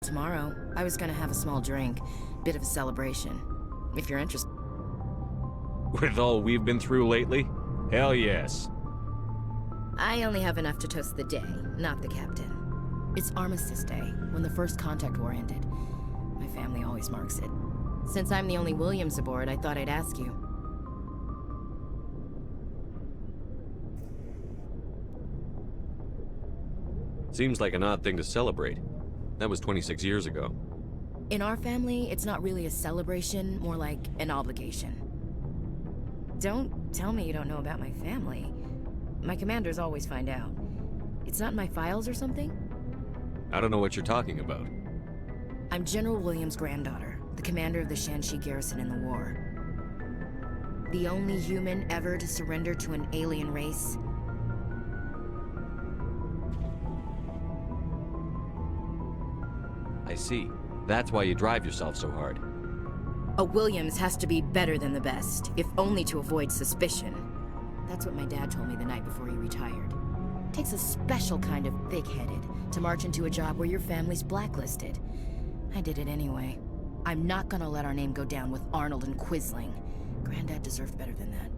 tomorrow. I was gonna have a small drink. Bit of a celebration. If you're interested. With all we've been through lately? Hell yes. I only have enough to toast the day, not the captain. It's Armistice Day, when the first contact war ended. My family always marks it. Since I'm the only Williams aboard, I thought I'd ask you. Seems like an odd thing to celebrate. That was 26 years ago. In our family, it's not really a celebration, more like an obligation. Don't tell me you don't know about my family. My commanders always find out. It's not in my files or something? I don't know what you're talking about. I'm General Williams' granddaughter, the commander of the Shanxi garrison in the war. The only human ever to surrender to an alien race. I see. That's why you drive yourself so hard. A Williams has to be better than the best, if only to avoid suspicion. That's what my dad told me the night before he retired. Takes a special kind of thick-headed to march into a job where your family's blacklisted. I did it anyway. I'm not gonna let our name go down with Arnold and Quisling. Granddad deserved better than that.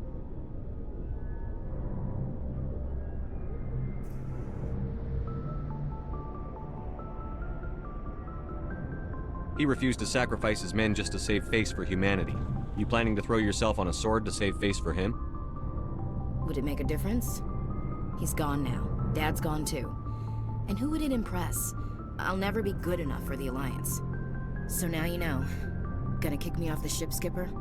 He refused to sacrifice his men just to save face for humanity. You planning to throw yourself on a sword to save face for him? Would it make a difference? He's gone now. Dad's gone too. And who would it impress? I'll never be good enough for the Alliance. So now you know. Gonna kick me off the ship, Skipper?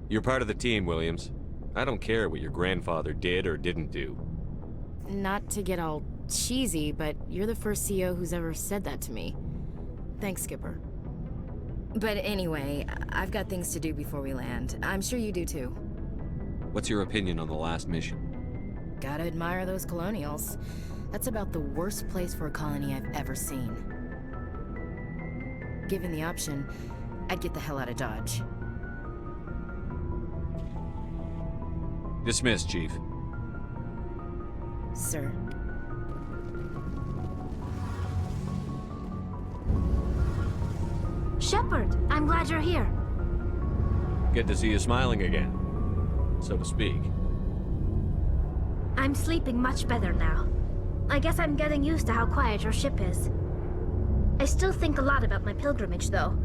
You're part of the team, Williams. I don't care what your grandfather did or didn't do. Not to get all cheesy, but you're the first CO who's ever said that to me. Thanks, Skipper. But anyway, I've got things to do before we land. I'm sure you do too. What's your opinion on the last mission? Gotta admire those colonials. That's about the worst place for a colony I've ever seen. Given the option, I'd get the hell out of Dodge. Dismissed, Chief. Sir. Shepard, I'm glad you're here. Good to see you smiling again, so to speak. I'm sleeping much better now. I guess I'm getting used to how quiet your ship is. I still think a lot about my pilgrimage, though.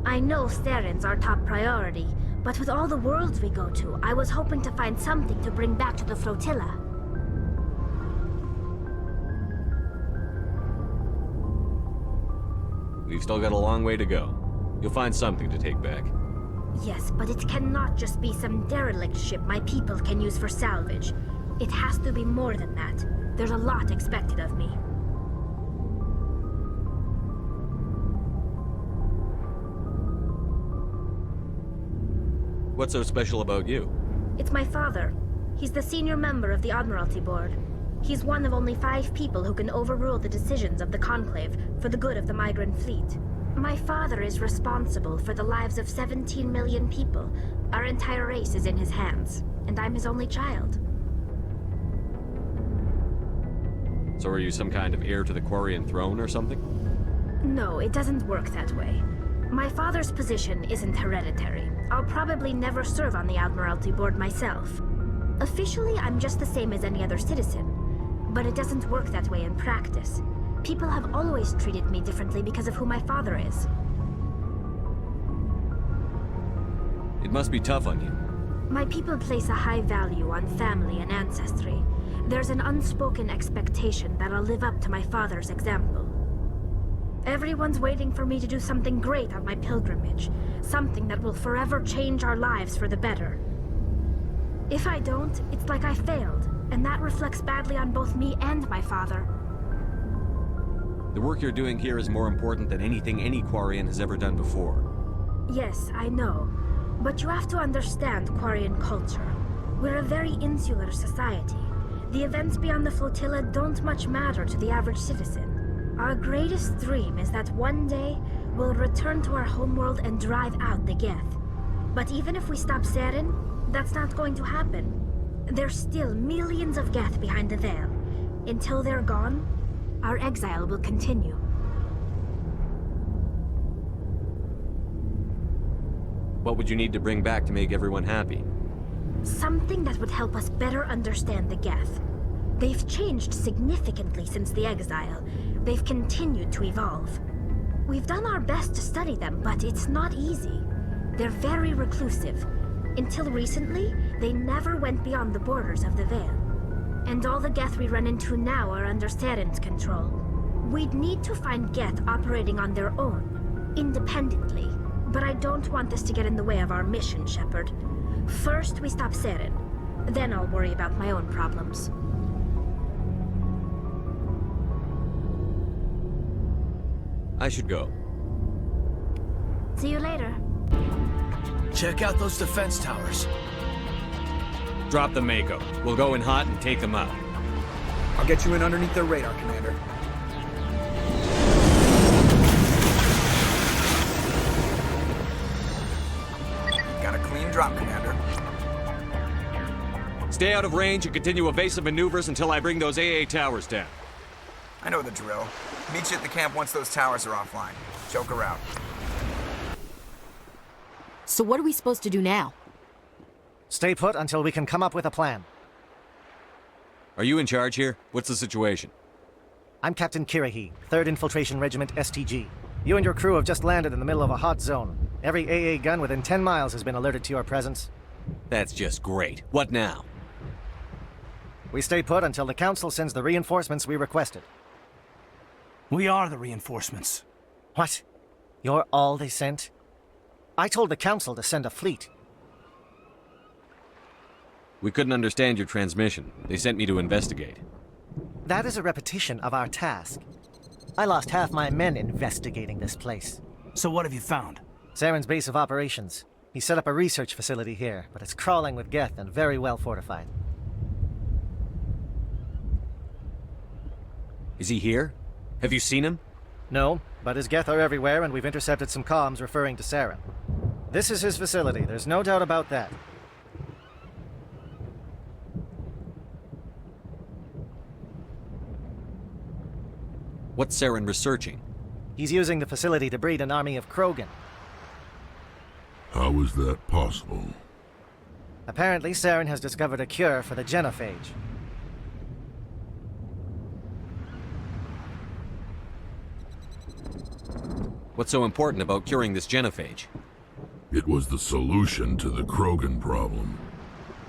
I know Theron's our top priority, but with all the worlds we go to, I was hoping to find something to bring back to the flotilla. We've still got a long way to go. You'll find something to take back. Yes, but it cannot just be some derelict ship my people can use for salvage. It has to be more than that. There's a lot expected of me. What's so special about you? It's my father. He's the senior member of the Admiralty Board. He's one of only 5 people who can overrule the decisions of the Conclave for the good of the migrant fleet. My father is responsible for the lives of 17 million people. Our entire race is in his hands, and I'm his only child. So are you some kind of heir to the Quarian throne or something? No, it doesn't work that way. My father's position isn't hereditary. I'll probably never serve on the Admiralty Board myself. Officially, I'm just the same as any other citizen. But it doesn't work that way in practice. People have always treated me differently because of who my father is. It must be tough on you. My people place a high value on family and ancestry. There's an unspoken expectation that I'll live up to my father's example. Everyone's waiting for me to do something great on my pilgrimage. Something that will forever change our lives for the better. If I don't, it's like I failed, and that reflects badly on both me and my father. The work you're doing here is more important than anything any Quarian has ever done before. Yes, I know. But you have to understand Quarian culture. We're a very insular society. The events beyond the flotilla don't much matter to the average citizen. Our greatest dream is that one day, we'll return to our homeworld and drive out the Geth. But even if we stop Seren, That's not going to happen. There's still millions of Geth behind the veil. Until they're gone, our exile will continue. What would you need to bring back to make everyone happy? Something that would help us better understand the Geth. They've changed significantly since the exile. They've continued to evolve. We've done our best to study them, but it's not easy. They're very reclusive. Until recently, they never went beyond the borders of the Veil. And all the Geth we run into now are under Saren's control. We'd need to find Geth operating on their own, independently. But I don't want this to get in the way of our mission, Shepard. First, we stop Saren. Then I'll worry about my own problems. I should go. See you later. Check out those defense towers. Drop the Mako. We'll go in hot and take them out. I'll get you in underneath their radar, Commander. Got a clean drop, Commander. Stay out of range and continue evasive maneuvers until I bring those AA towers down. I know the drill. Meet you at the camp once those towers are offline. Joke around. So what are we supposed to do now? Stay put until we can come up with a plan. Are you in charge here? What's the situation? I'm Captain Kirahi, 3rd Infiltration Regiment STG. You and your crew have just landed in the middle of a hot zone. Every AA gun within 10 miles has been alerted to your presence. That's just great. What now? We stay put until the Council sends the reinforcements we requested. We are the reinforcements. What? You're all they sent? I told the Council to send a fleet. We couldn't understand your transmission. They sent me to investigate. That is a repetition of our task. I lost half my men investigating this place. So what have you found? Saren's base of operations. He set up a research facility here, but it's crawling with Geth and very well fortified. Is he here? Have you seen him? No, but his Geth are everywhere, and we've intercepted some comms referring to Saren. This is his facility, there's no doubt about that. What's Saren researching? He's using the facility to breed an army of Krogan. How is that possible? Apparently, Saren has discovered a cure for the genophage. What's so important about curing this genophage? It was the solution to the Krogan problem.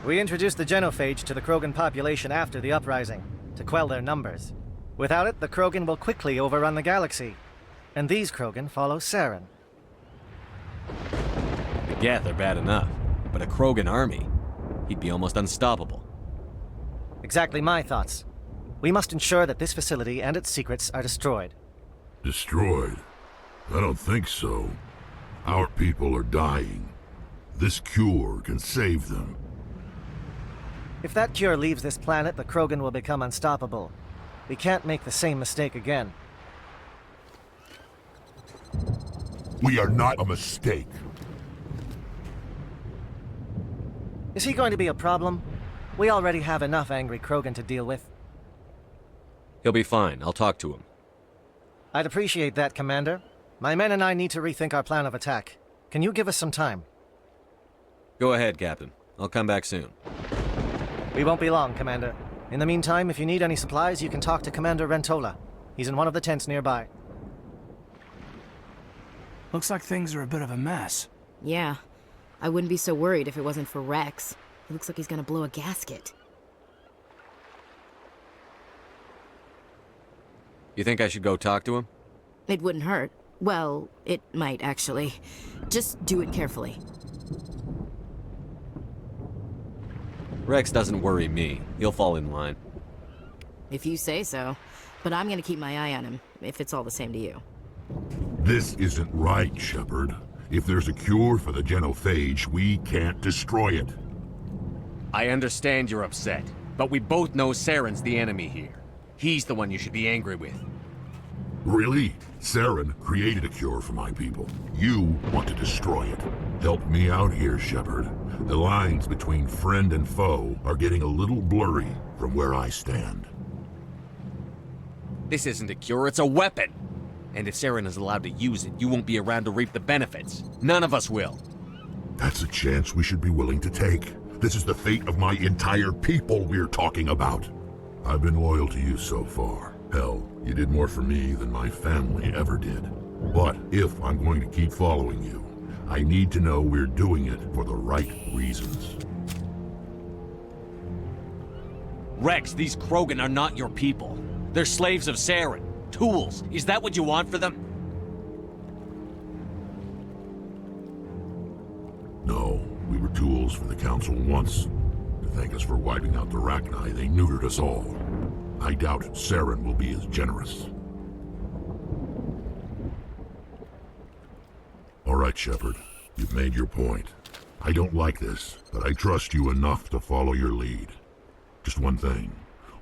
We introduced the genophage to the Krogan population after the uprising, to quell their numbers. Without it, the Krogan will quickly overrun the galaxy. And these Krogan follow Saren. The Geth are bad enough, but a Krogan army? He'd be almost unstoppable. Exactly my thoughts. We must ensure that this facility and its secrets are destroyed. Destroyed? I don't think so. Our people are dying. This cure can save them. If that cure leaves this planet, the Krogan will become unstoppable. We can't make the same mistake again. We are not a mistake. Is he going to be a problem? We already have enough angry Krogan to deal with. He'll be fine. I'll talk to him. I'd appreciate that, Commander. My men and I need to rethink our plan of attack. Can you give us some time? Go ahead, Captain. I'll come back soon. We won't be long, Commander. In the meantime, if you need any supplies, you can talk to Commander Rentola. He's in one of the tents nearby. Looks like things are a bit of a mess. Yeah. I wouldn't be so worried if it wasn't for Rex. He looks like he's gonna blow a gasket. You think I should go talk to him? It wouldn't hurt. Well, it might, actually. Just do it carefully. Rex doesn't worry me. He'll fall in line. If you say so. But I'm gonna keep my eye on him, if it's all the same to you. This isn't right, Shepard. If there's a cure for the genophage, we can't destroy it. I understand you're upset, but we both know Saren's the enemy here. He's the one you should be angry with. Really? Saren created a cure for my people. You want to destroy it. Help me out here, Shepard. The lines between friend and foe are getting a little blurry from where I stand. This isn't a cure, it's a weapon! And if Saren is allowed to use it, you won't be around to reap the benefits. None of us will. That's a chance we should be willing to take. This is the fate of my entire people we're talking about. I've been loyal to you so far. Hell, you did more for me than my family ever did. But if I'm going to keep following you, I need to know we're doing it for the right reasons. Rex, these Krogan are not your people. They're slaves of Saren. Tools. Is that what you want for them? No, we were tools for the Council once. To thank us for wiping out the Rachni, they neutered us all. I doubt Saren will be as generous. All right, Shepard. You've made your point. I don't like this, but I trust you enough to follow your lead. Just one thing.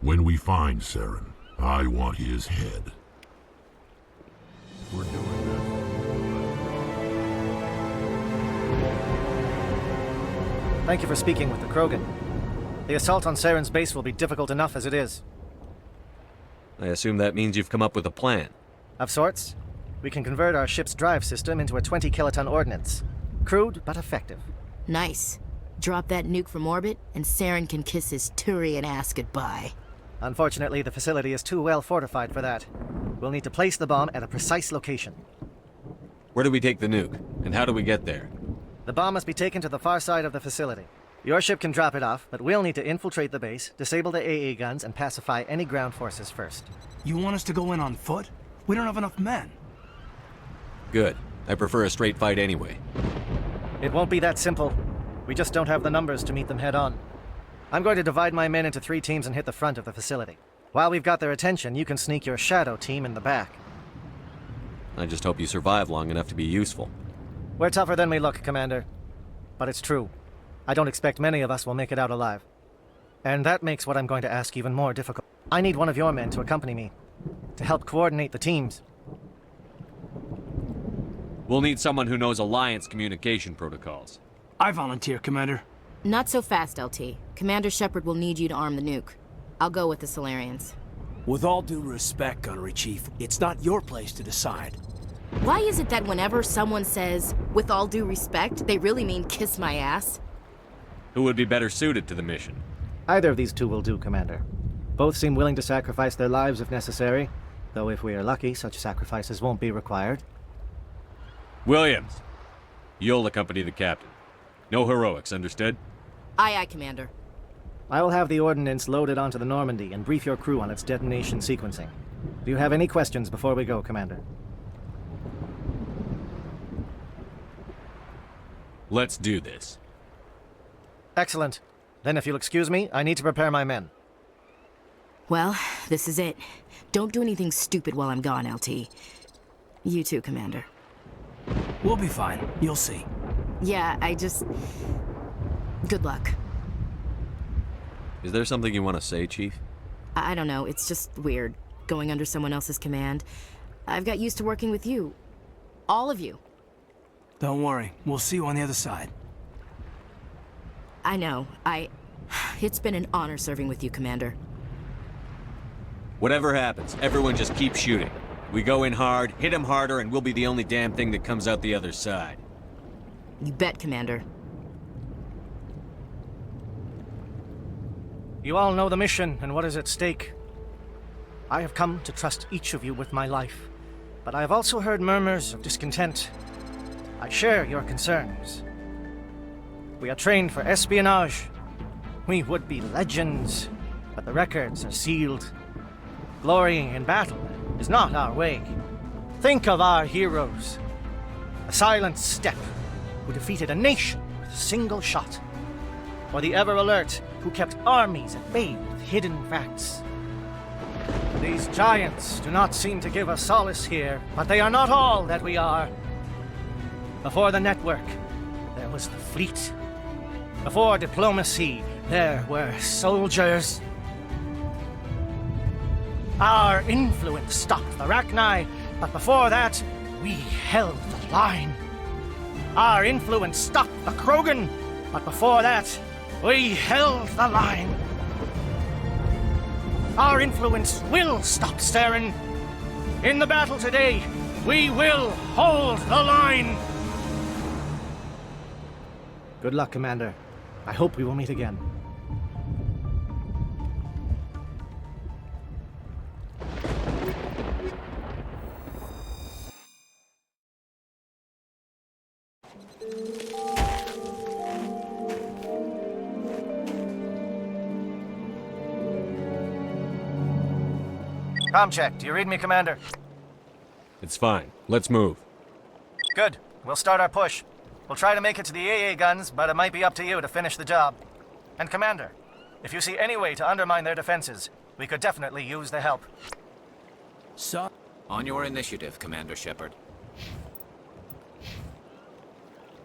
When we find Saren, I want his head. We're doing this. Thank you for speaking with the Krogan. The assault on Saren's base will be difficult enough as it is. I assume that means you've come up with a plan. Of sorts. We can convert our ship's drive system into a 20-kiloton ordnance. Crude, but effective. Nice. Drop that nuke from orbit, and Saren can kiss his Turian ass goodbye. Unfortunately, the facility is too well fortified for that. We'll need to place the bomb at a precise location. Where do we take the nuke? And how do we get there? The bomb must be taken to the far side of the facility. Your ship can drop it off, but we'll need to infiltrate the base, disable the AA guns, and pacify any ground forces first. You want us to go in on foot? We don't have enough men. Good. I prefer a straight fight anyway. It won't be that simple. We just don't have the numbers to meet them head-on. I'm going to divide my men into 3 teams and hit the front of the facility. While we've got their attention, you can sneak your shadow team in the back. I just hope you survive long enough to be useful. We're tougher than we look, Commander. But it's true. I don't expect many of us will make it out alive. And that makes what I'm going to ask even more difficult. I need one of your men to accompany me, to help coordinate the teams. We'll need someone who knows Alliance communication protocols. I volunteer, Commander. Not so fast, LT. Commander Shepard will need you to arm the nuke. I'll go with the Solarians. With all due respect, Gunnery Chief, it's not your place to decide. Why is it that whenever someone says, with all due respect, they really mean kiss my ass? Who would be better suited to the mission? Either of these 2 will do, Commander. Both seem willing to sacrifice their lives if necessary, though if we are lucky, such sacrifices won't be required. Williams, you'll accompany the captain. No heroics, understood? Aye, aye, Commander. I will have the ordnance loaded onto the Normandy and brief your crew on its detonation sequencing. Do you have any questions before we go, Commander? Let's do this. Excellent. Then if you'll excuse me, I need to prepare my men. Well, this is it. Don't do anything stupid while I'm gone, LT. You too, Commander. We'll be fine. You'll see. Yeah, good luck. Is there something you want to say, Chief? I don't know, it's just weird, going under someone else's command. I've got used to working with you. All of you. Don't worry. We'll see you on the other side. I know, It's been an honor serving with you, Commander. Whatever happens, everyone just keep shooting. We go in hard, hit them harder, and we'll be the only damn thing that comes out the other side. You bet, Commander. You all know the mission and what is at stake. I have come to trust each of you with my life, but I have also heard murmurs of discontent. I share your concerns. We are trained for espionage. We would be legends, but the records are sealed. Glorying in battle is not our way. Think of our heroes. A silent step who defeated a nation with a single shot. Or the ever-alert who kept armies at bay with hidden facts. These giants do not seem to give us solace here, but they are not all that we are. Before the network, there was the fleet. Before diplomacy, there were soldiers. Our influence stopped the Rachni, but before that, we held the line. Our influence stopped the Krogan, but before that, we held the line. Our influence will stop Saren. In the battle today, we will hold the line. Good luck, Commander. I hope we will meet again. Com check. Do you read me, Commander? It's fine. Let's move. Good. We'll start our push. We'll try to make it to the AA guns, but it might be up to you to finish the job. And Commander, if you see any way to undermine their defenses, we could definitely use the help. So, On your initiative, Commander Shepard.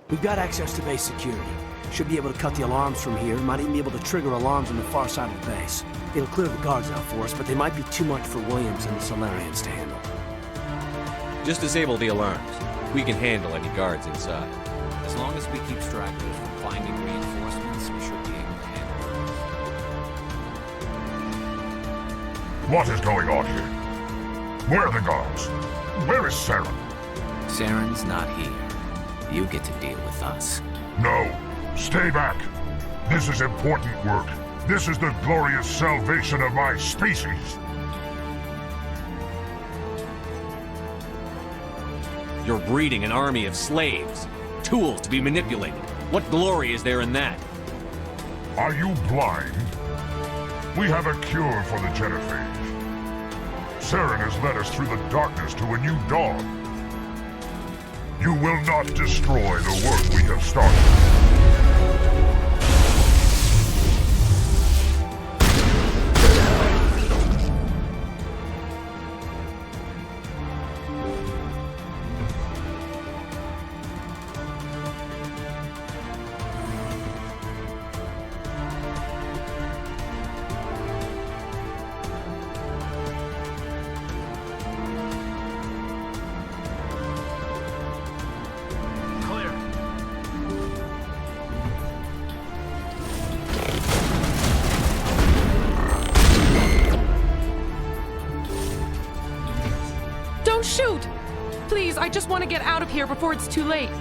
we've got access to base security. Should be able to cut the alarms from here. Might even be able to trigger alarms on the far side of the base. It'll clear the guards out for us, but they might be too much for Williams and the Solarians to handle. Just disable the alarms. We can handle any guards inside. As long as we keep stragglers from finding reinforcements, we should be able to handle it. What is going on here? Where are the guards? Where is Saren? Saren's not here. You get to deal with us. No. Stay back. This is important work. This is the glorious salvation of my species. You're breeding an army of slaves. Tools to be manipulated. What glory is there in that? Are you blind? We have a cure for the genophage. Saren has led us through the darkness to a new dawn. You will not destroy the work we have started. Shoot! Please, I just want to get out of here before it's too late.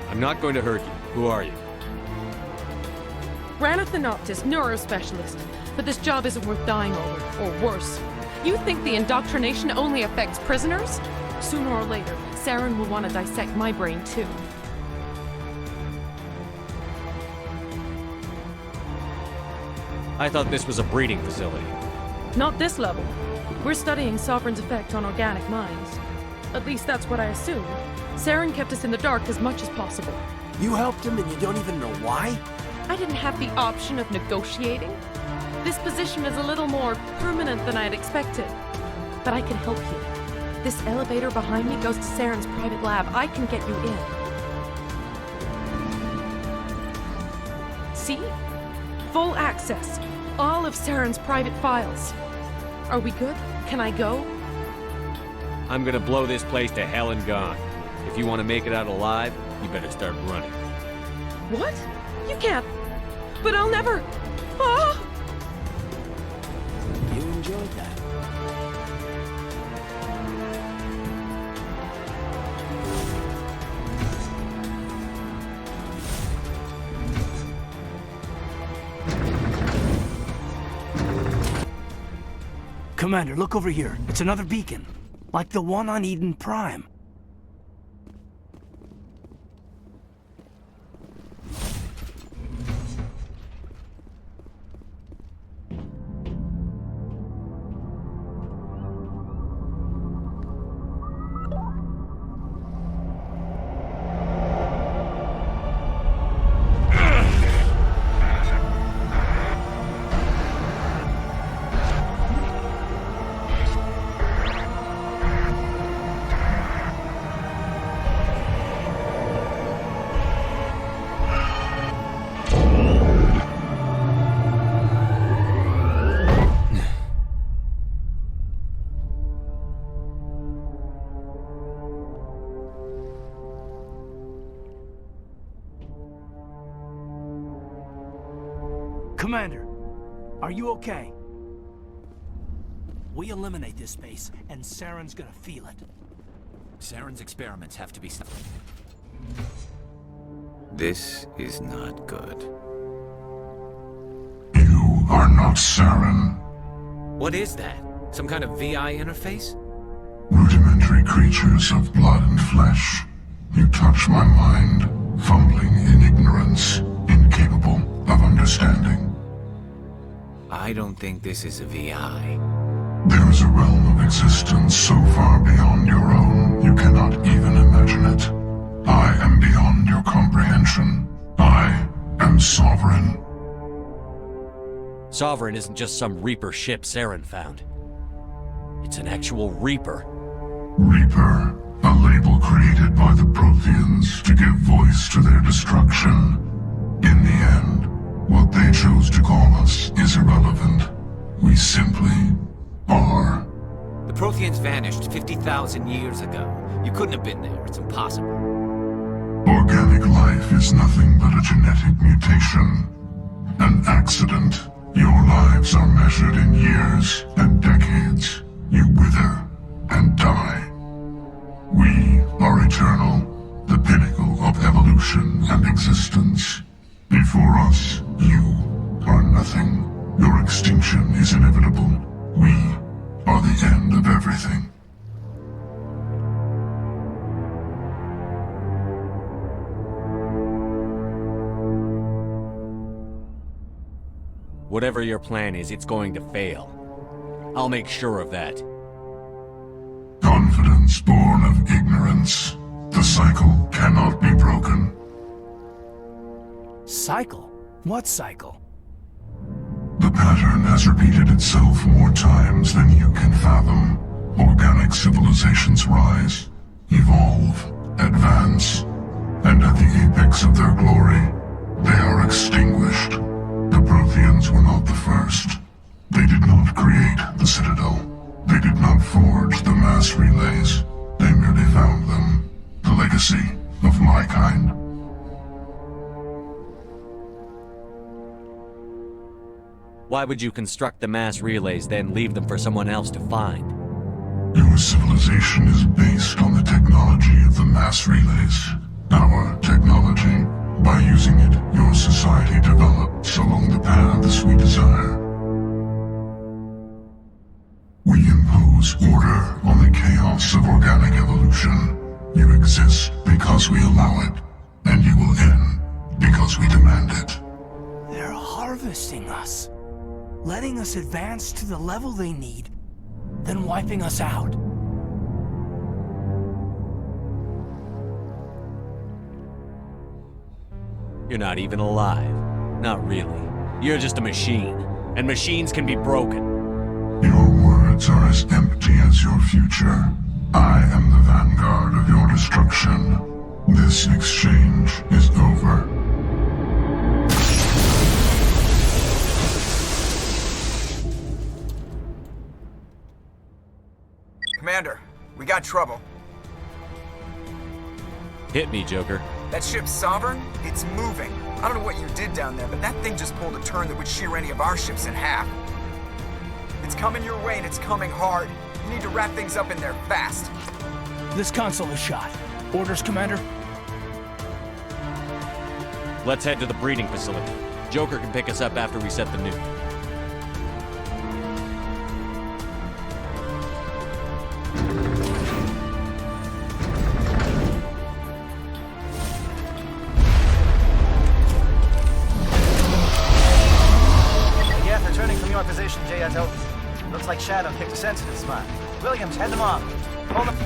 I'm not going to hurt you. Who are you? Ranathanoptis, neurospecialist. But this job isn't worth dying over, or worse. You think the indoctrination only affects prisoners? Sooner or later, Saren will want to dissect my brain too. I thought this was a breeding facility. Not this level. We're studying Sovereign's effect on organic minds. At least that's what I assumed. Saren kept us in the dark as much as possible. You helped him and you don't even know why? I didn't have the option of negotiating. This position is a little more permanent than I had expected. But I can help you. This elevator behind me goes to Saren's private lab. I can get you in. See? Full access. All of Saren's private files. Are we good? Can I go? I'm gonna blow this place to hell and gone. If you want to make it out alive, you better start running. What? You can't. But I'll never. Ah! You enjoyed that. Commander, look over here. It's another beacon. Like the one on Eden Prime. Commander, are you okay? We eliminate this space, and Saren's gonna feel it. Saren's experiments have to be stopped. This is not good. You are not Saren. What is that? Some kind of VI interface? Rudimentary creatures of blood and flesh. You touch my mind, fumbling in ignorance, incapable of understanding. I don't think this is a VI. There is a realm of existence so far beyond your own, you cannot even imagine it. I am beyond your comprehension. I am Sovereign. Sovereign isn't just some Reaper ship Saren found. It's an actual Reaper. Reaper, a label created by the Protheans to give voice to their destruction. In the end, what they chose to call us is irrelevant. We simply are. The Protheans vanished 50,000 years ago. You couldn't have been there. It's impossible. Organic life is nothing but a genetic mutation. An accident. Your lives are measured in years and decades. You wither and die. We are eternal, the pinnacle of evolution and existence. Before us, you are nothing. Your extinction is inevitable. We are the end of everything. Whatever your plan is, it's going to fail. I'll make sure of that. Confidence born of ignorance. The cycle cannot be broken. Cycle? What cycle? The pattern has repeated itself more times than you can fathom. Organic civilizations rise, evolve, advance, and at the apex of their glory, they are extinguished. The Protheans were not the first. They did not create the Citadel. They did not forge the mass relays. They merely found them. The legacy of my kind. Why would you construct the mass relays, then leave them for someone else to find? Your civilization is based on the technology of the mass relays. Our technology. By using it, your society develops along the paths we desire. We impose order on the chaos of organic evolution. You exist because we allow it, and you will end because we demand it. They're harvesting us. Letting us advance to the level they need, then wiping us out. You're not even alive. Not really. You're just a machine. And machines can be broken. Your words are as empty as your future. I am the vanguard of your destruction. This exchange is over. Commander, we got trouble. Hit me, Joker. That ship's Sovereign? It's moving. I don't know what you did down there, but that thing just pulled a turn that would shear any of our ships in half. It's coming your way and it's coming hard. You need to wrap things up in there fast. This console is shot. Orders, Commander? Let's head to the breeding facility. Joker can pick us up after we set the nuke. Again, returning from your position, J.S.O. Looks like Shadow picked a sensitive spot. Williams, head them off. Hold them.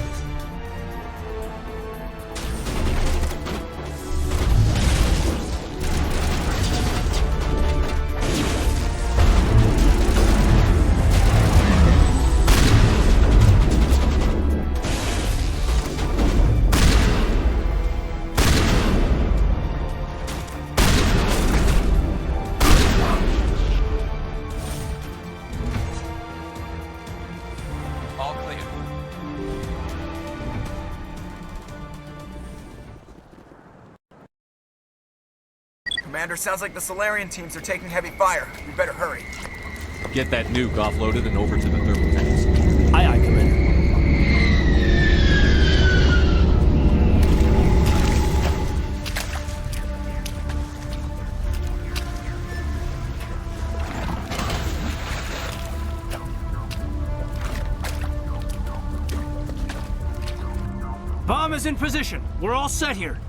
Commander. Sounds like the Solarian teams are taking heavy fire. We better hurry. Get that nuke offloaded and over to the thermal vents. Aye, aye, Commander. Bomb is in position. We're all set here.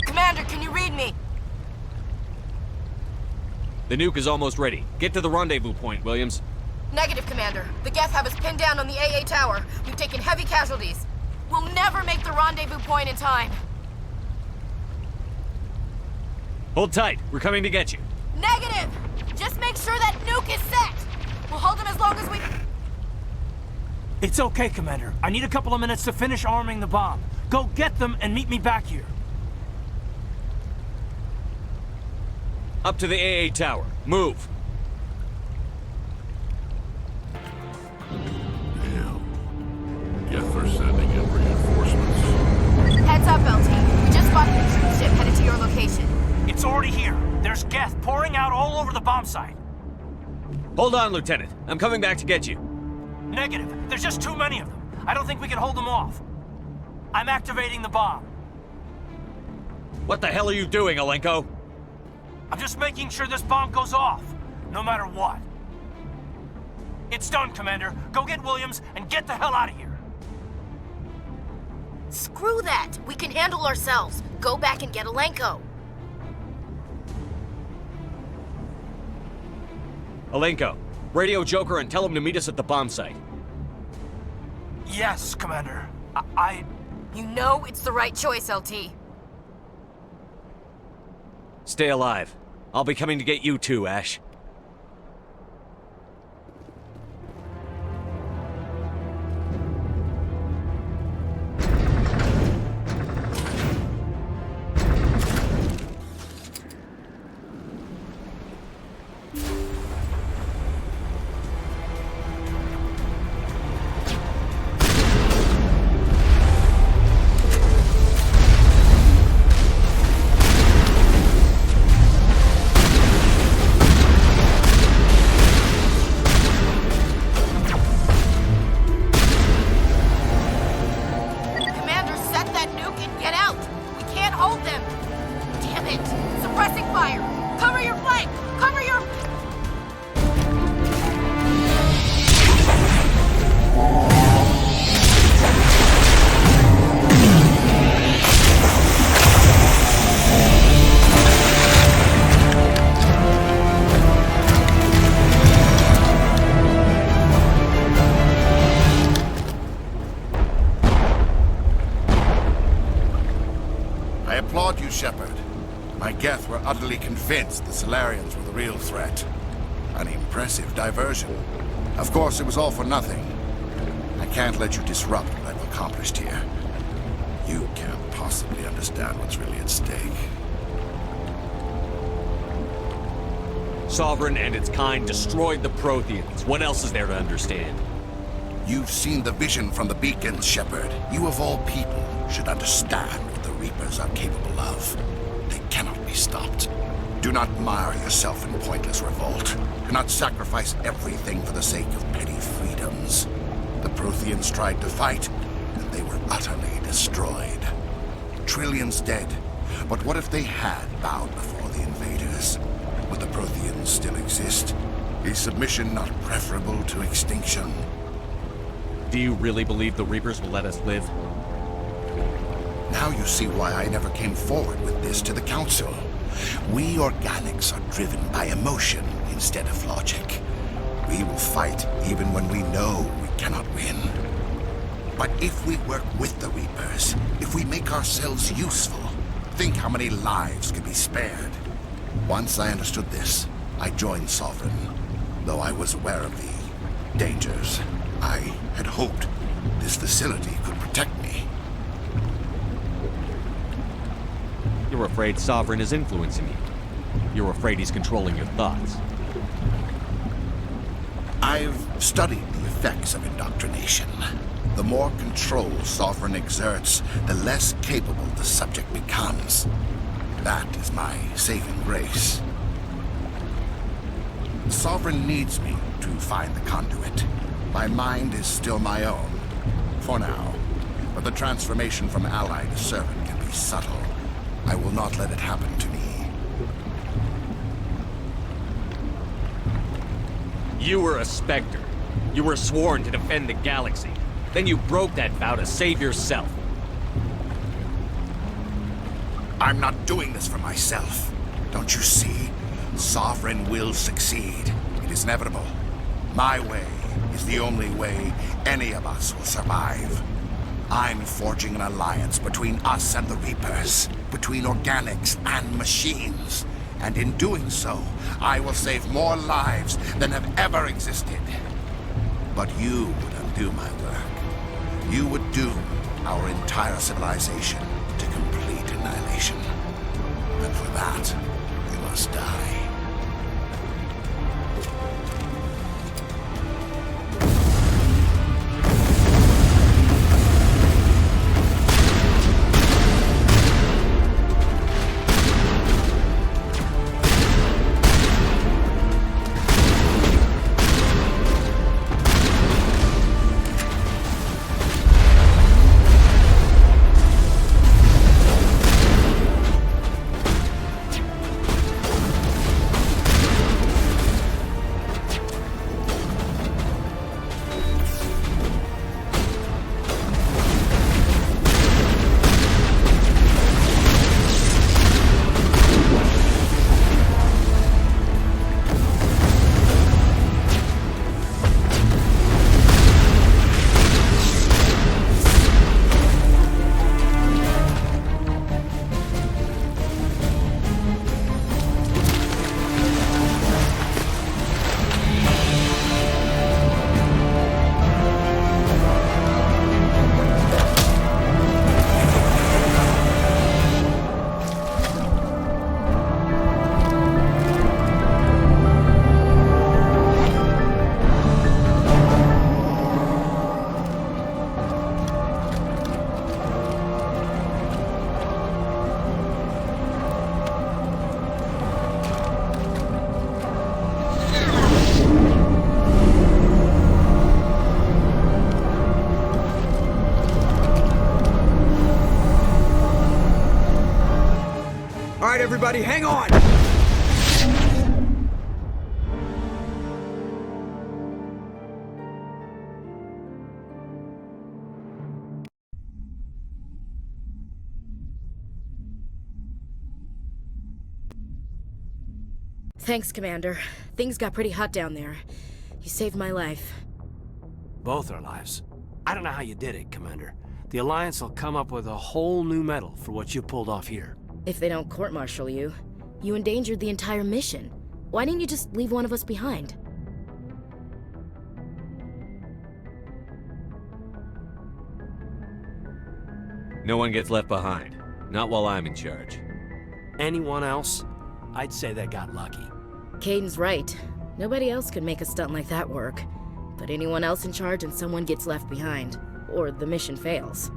Commander, can you read me? The nuke is almost ready. Get to the rendezvous point, Williams. Negative, Commander. The Geth have us pinned down on the AA tower. We've taken heavy casualties. We'll never make the rendezvous point in time. Hold tight. We're coming to get you. Negative! Just make sure that nuke is set! We'll hold them as long as we... It's okay, Commander. I need a couple of minutes to finish arming the bomb. Go get them and meet me back here. Up to the AA tower. Move. Geth are sending in reinforcements. Heads up, LT. We just spotted a troop ship headed to your location. It's already here. There's Geth pouring out all over the bomb site. Hold on, Lieutenant. I'm coming back to get you. Negative. There's just too many of them. I don't think we can hold them off. I'm activating the bomb. What the hell are you doing, Alenko? I'm just making sure this bomb goes off, no matter what. It's done, Commander. Go get Williams and get the hell out of here. Screw that! We can handle ourselves. Go back and get Alenko. Alenko, radio Joker and tell him to meet us at the bomb site. Yes, Commander. You know it's the right choice, LT. Stay alive. I'll be coming to get you too, Ash. Shepard. My Geth were utterly convinced the Solarians were the real threat. An impressive diversion. Of course, it was all for nothing. I can't let you disrupt what I've accomplished here. You can't possibly understand what's really at stake. Sovereign and its kind destroyed the Protheans. What else is there to understand? You've seen the vision from the beacons, Shepard. You of all people should understand what the Reapers are capable of. They cannot be stopped. Do not mire yourself in pointless revolt. Do not sacrifice everything for the sake of petty freedoms. The Protheans tried to fight, and they were utterly destroyed. Trillions dead. But what if they had bowed before the invaders? Would the Protheans still exist? Is submission not preferable to extinction? Do you really believe the Reapers will let us live? Now you see why I never came forward with this to the Council. We organics are driven by emotion instead of logic. We will fight even when we know we cannot win. But if we work with the Reapers, if we make ourselves useful, think how many lives could be spared. Once I understood this, I joined Sovereign, though I was aware of the dangers. I had hoped this facility could protect me. You're afraid Sovereign is influencing you. You're afraid he's controlling your thoughts. I've studied the effects of indoctrination. The more control Sovereign exerts, the less capable the subject becomes. That is my saving grace. The Sovereign needs me to find the conduit. My mind is still my own, for now. But the transformation from ally to servant can be subtle. I will not let it happen to me. You were a Spectre. You were sworn to defend the galaxy. Then you broke that vow to save yourself. I'm not doing this for myself. Don't you see? Sovereign will succeed. It is inevitable. My way is the only way any of us will survive. I'm forging an alliance between us and the Reapers, between organics and machines. And in doing so, I will save more lives than have ever existed. But you would undo my work. You would doom our entire civilization to complete annihilation. And for that, we must die. Everybody, hang on! Thanks, Commander. Things got pretty hot down there. You saved my life. Both our lives. I don't know how you did it, Commander. The Alliance will come up with a whole new medal for what you pulled off here. If they don't court-martial you, you endangered the entire mission. Why didn't you just leave one of us behind? No one gets left behind. Not while I'm in charge. Anyone else? I'd say they got lucky. Caden's right. Nobody else could make a stunt like that work. But anyone else in charge and someone gets left behind. Or the mission fails.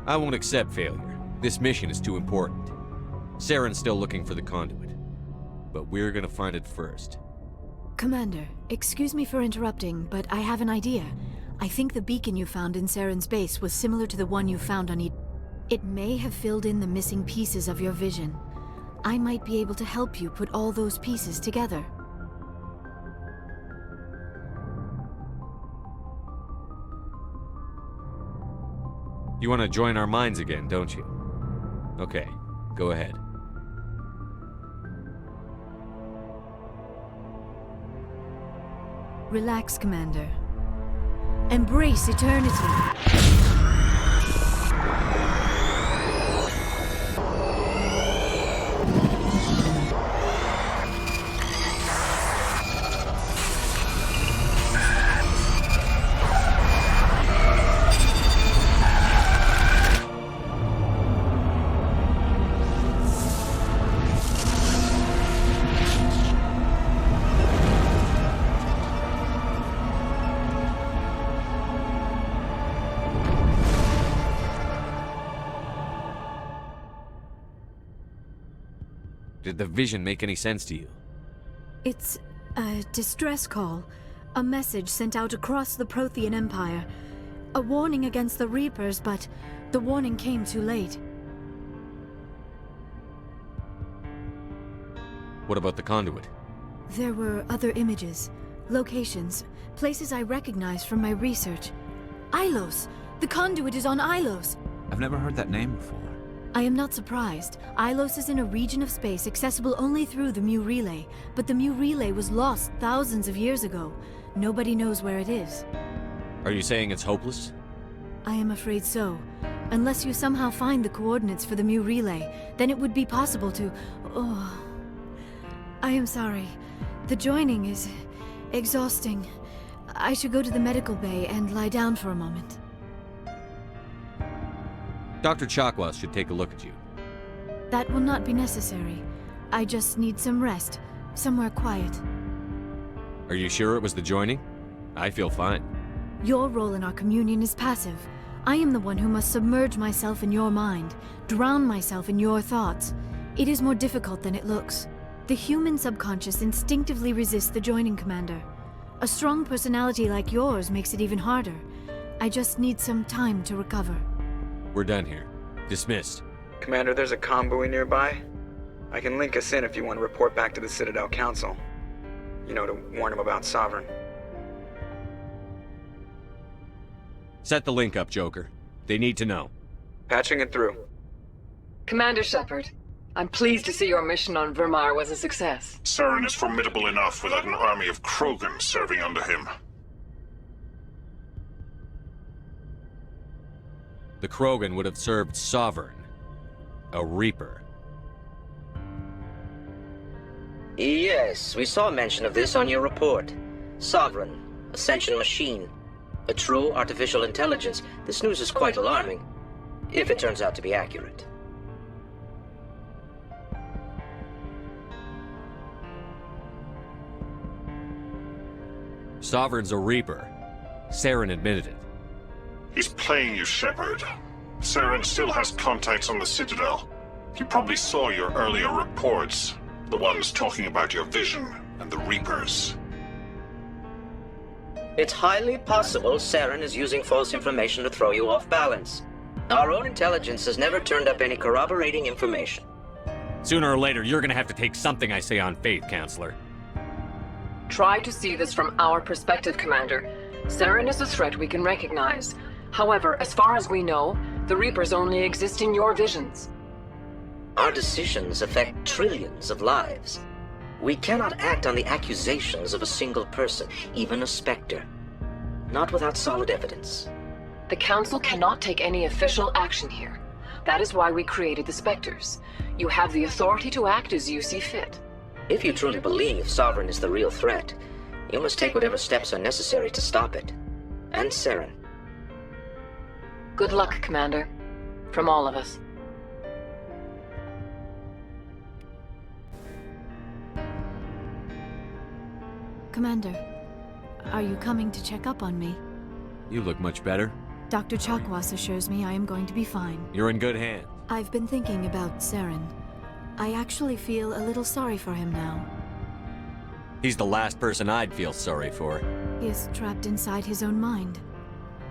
I won't accept failure. This mission is too important. Saren's still looking for the conduit. But we're gonna find it first. Commander, excuse me for interrupting, but I have an idea. I think the beacon you found in Saren's base was similar to the one you found on It may have filled in the missing pieces of your vision. I might be able to help you put all those pieces together. You want to join our minds again, don't you? Okay, go ahead. Relax, Commander. Embrace eternity. Did the vision make any sense to you? It's a distress call. A message sent out across the Prothean Empire. A warning against the Reapers, but the warning came too late. What about the conduit? There were other images, locations, places I recognized from my research. Ilos! The conduit is on Ilos! I've never heard that name before. I am not surprised. Ilos is in a region of space accessible only through the Mu Relay, but the Mu Relay was lost thousands of years ago. Nobody knows where it is. Are you saying it's hopeless? I am afraid so. Unless you somehow find the coordinates for the Mu Relay, then it would be possible to... Oh... I am sorry. The joining is... exhausting. I should go to the medical bay and lie down for a moment. Dr. Chakwas should take a look at you. That will not be necessary. I just need some rest. Somewhere quiet. Are you sure it was the joining? I feel fine. Your role in our communion is passive. I am the one who must submerge myself in your mind, drown myself in your thoughts. It is more difficult than it looks. The human subconscious instinctively resists the joining, Commander. A strong personality like yours makes it even harder. I just need some time to recover. We're done here. Dismissed. Commander, there's a convoy nearby. I can link us in if you want to report back to the Citadel Council. You know, to warn them about Sovereign. Set the link up, Joker. They need to know. Patching it through. Commander Shepard, I'm pleased to see your mission on Virmire was a success. Saren is formidable enough without an army of Krogan serving under him. The Krogan would have served Sovereign. A Reaper. Yes, we saw mention of this on your report. Sovereign, Ascension machine, a true artificial intelligence. This news is quite alarming, if it turns out to be accurate. Sovereign's a Reaper. Saren admitted it. He's playing you, Shepard. Saren still has contacts on the Citadel. He probably saw your earlier reports. The ones talking about your vision and the Reapers. It's highly possible Saren is using false information to throw you off balance. Our own intelligence has never turned up any corroborating information. Sooner or later, you're gonna have to take something I say on faith, Counselor. Try to see this from our perspective, Commander. Saren is a threat we can recognize. However, as far as we know, the Reapers only exist in your visions. Our decisions affect trillions of lives. We cannot act on the accusations of a single person, even a Spectre. Not without solid evidence. The Council cannot take any official action here. That is why we created the Spectres. You have the authority to act as you see fit. If you truly believe Sovereign is the real threat, you must take whatever steps are necessary to stop it. And Saren. Good luck, Commander. From all of us. Commander, are you coming to check up on me? You look much better. Dr. Chakwas assures me I am going to be fine. You're in good hands. I've been thinking about Saren. I actually feel a little sorry for him now. He's the last person I'd feel sorry for. He is trapped inside his own mind.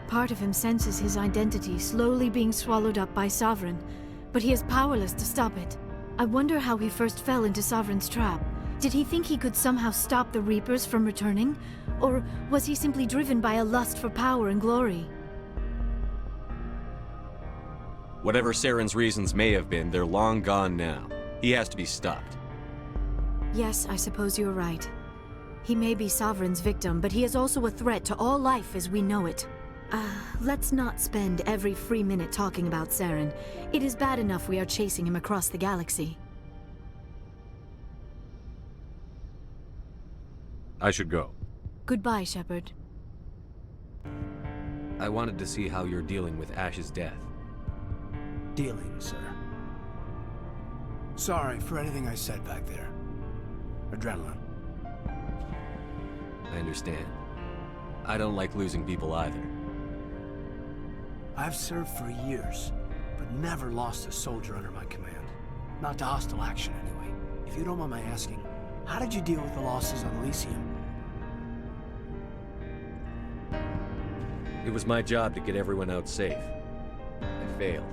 Part of him senses his identity slowly being swallowed up by Sovereign, but he is powerless to stop it. I wonder how he first fell into Sovereign's trap. Did he think he could somehow stop the Reapers from returning? Or was he simply driven by a lust for power and glory? Whatever Saren's reasons may have been, they're long gone now. He has to be stopped. Yes, I suppose you're right. He may be Sovereign's victim, but he is also a threat to all life as we know it. Let's not spend every free minute talking about Saren. It is bad enough we are chasing him across the galaxy. I should go. Goodbye, Shepard. I wanted to see how you're dealing with Ash's death. Dealing, sir. Sorry for anything I said back there. Adrenaline. I understand. I don't like losing people either. I've served for years, but never lost a soldier under my command. Not to hostile action, anyway. If you don't mind my asking, how did you deal with the losses on Elysium? It was my job to get everyone out safe. I failed.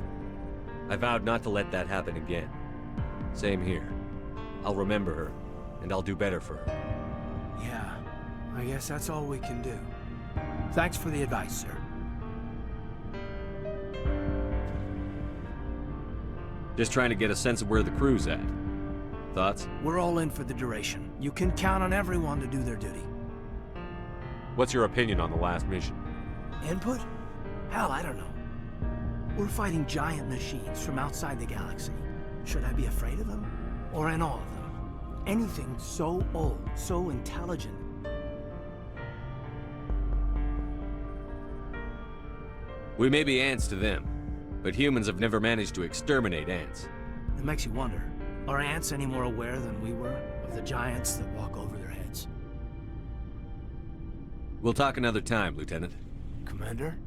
I vowed not to let that happen again. Same here. I'll remember her, and I'll do better for her. Yeah, I guess that's all we can do. Thanks for the advice, sir. Just trying to get a sense of where the crew's at. Thoughts? We're all in for the duration. You can count on everyone to do their duty. What's your opinion on the last mission? Input? Hell, I don't know. We're fighting giant machines from outside the galaxy. Should I be afraid of them? Or in awe of them? Anything so old, so intelligent. We may be ants to them, but humans have never managed to exterminate ants. It makes you wonder, are ants any more aware than we were of the giants that walk over their heads? We'll talk another time, Lieutenant. Commander?